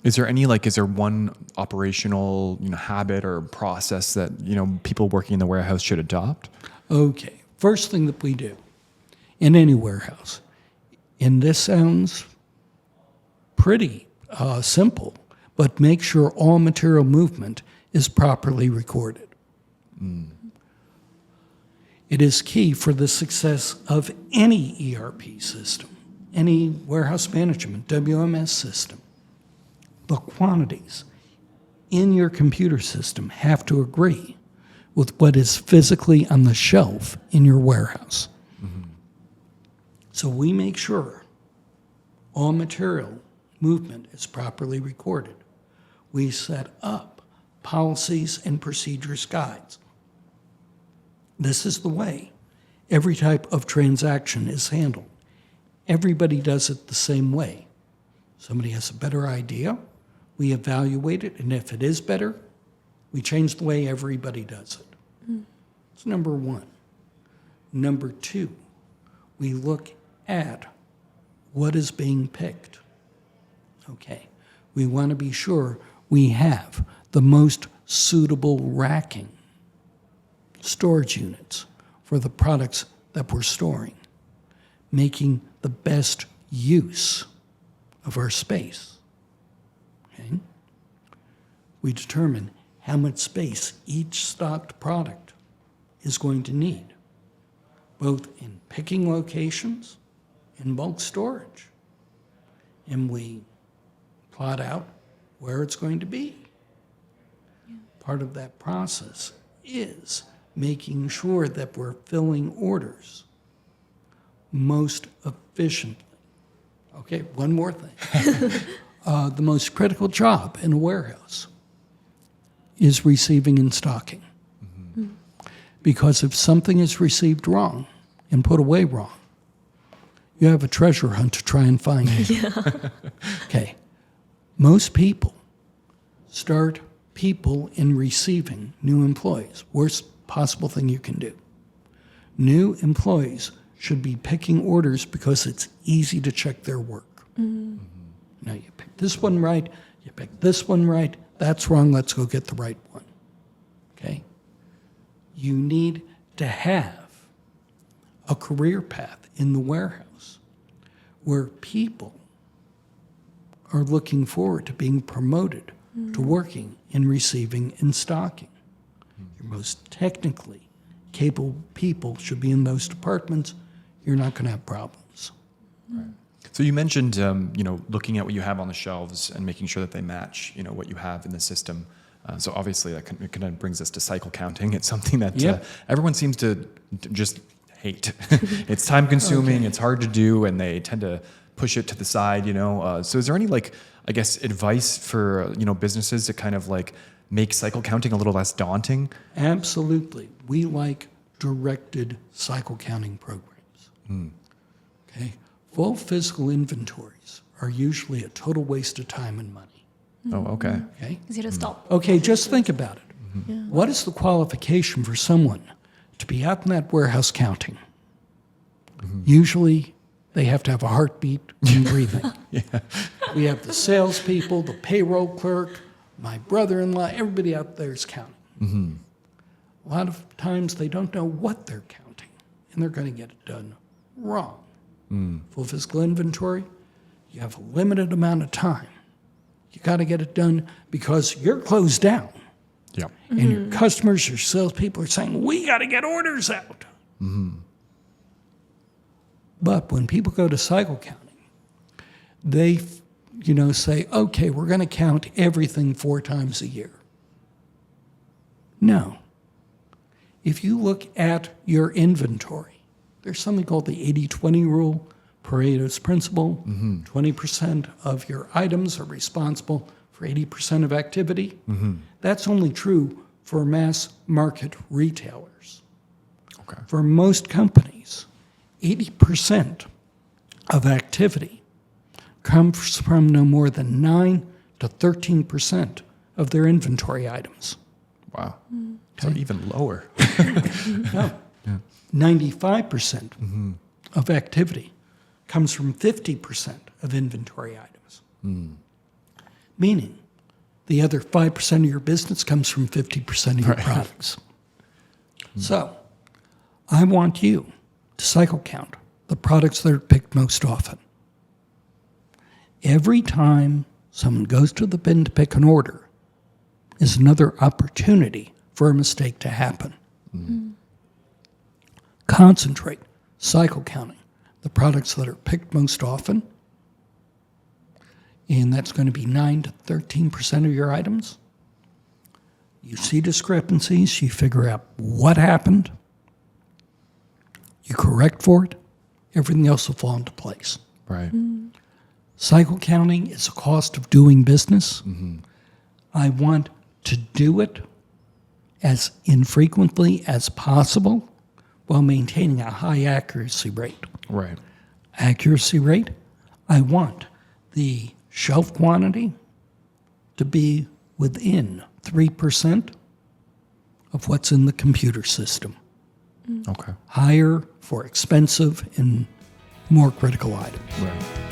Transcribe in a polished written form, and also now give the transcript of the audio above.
Is there one operational, habit or process that, people working in the warehouse should adopt? Okay, first thing that we do in any warehouse, and this sounds pretty simple, but make sure all material movement is properly recorded. It is key for the success of any ERP system, any warehouse management, WMS system. The quantities in your computer system have to agree with what is physically on the shelf in your warehouse. So we make sure all material movement is properly recorded. We set up policies and procedures guides. This is the way every type of transaction is handled. Everybody does it the same way. Somebody has a better idea, we evaluate it, and if it is better, we change the way everybody does it. That's number one. Number two, we look at what is being picked. Okay, we want to be sure we have the most suitable racking storage units for the products that we're storing, making the best use of our space. Okay? We determine how much space each stocked product is going to need, both in picking locations and bulk storage. And we plot out where it's going to be. Part of that process is making sure that we're filling orders most efficiently. Okay, one more thing. The most critical job in a warehouse is receiving and stocking. Because if something is received wrong and put away wrong, you have a treasure hunt to try and find it. Okay. Most people start people in receiving new employees. Worst possible thing you can do. New employees should be picking orders because it's easy to check their work. Now you pick this one right, you pick this one right, that's wrong, let's go get the right one. Okay? You need to have a career path in the warehouse where people are looking forward to being promoted to working in receiving and stocking. Your most technically capable people should be in those departments. You're not going to have problems. Right. So you mentioned, looking at what you have on the shelves and making sure that they match, what you have in the system. So obviously that kind of brings us to cycle counting. It's something that everyone seems to just hate. It's time consuming, it's hard to do, and they tend to push it to the side, So is there any advice for, businesses to kind of make cycle counting a little less daunting? Absolutely. We like directed cycle counting programs. Okay. Full physical inventories are usually a total waste of time and money. Oh, okay. Okay. Easy to stop. Okay, just think about it. What is the qualification for someone to be out in that warehouse counting? Usually they have to have a heartbeat and breathing. We have the salespeople, the payroll clerk, my brother-in-law, everybody out there is counting. A lot of times they don't know what they're counting, and they're going to get it done wrong. Full physical inventory, you have a limited amount of time. You got to get it done because you're closed down. Yeah. And your customers, your salespeople are saying, we got to get orders out. But when people go to cycle counting, they, say, okay, we're going to count everything 4 times a year. No. If you look at your inventory, there's something called the 80-20 rule, Pareto's principle. 20% of your items are responsible for 80% of activity. That's only true for mass market retailers. Okay. For most companies, 80% of activity comes from no more than 9 to 13% of their inventory items. Wow. So even lower. No. 95% of activity comes from 50% of inventory items. meaning the other 5% of your business comes from 50% of your products. So I want you to cycle count the products that are picked most often. Every time someone goes to the bin to pick an order is another opportunity for a mistake to happen. Concentrate, cycle counting the products that are picked most often, and that's going to be 9 to 13% of your items. You see discrepancies, you figure out what happened, you correct for it, everything else will fall into place. Right. Cycle counting is a cost of doing business. I want to do it as infrequently as possible while maintaining a high accuracy rate. Right. Accuracy rate, I want the shelf quantity to be within 3% of what's in the computer system. Okay. Higher for expensive and more critical items. Right.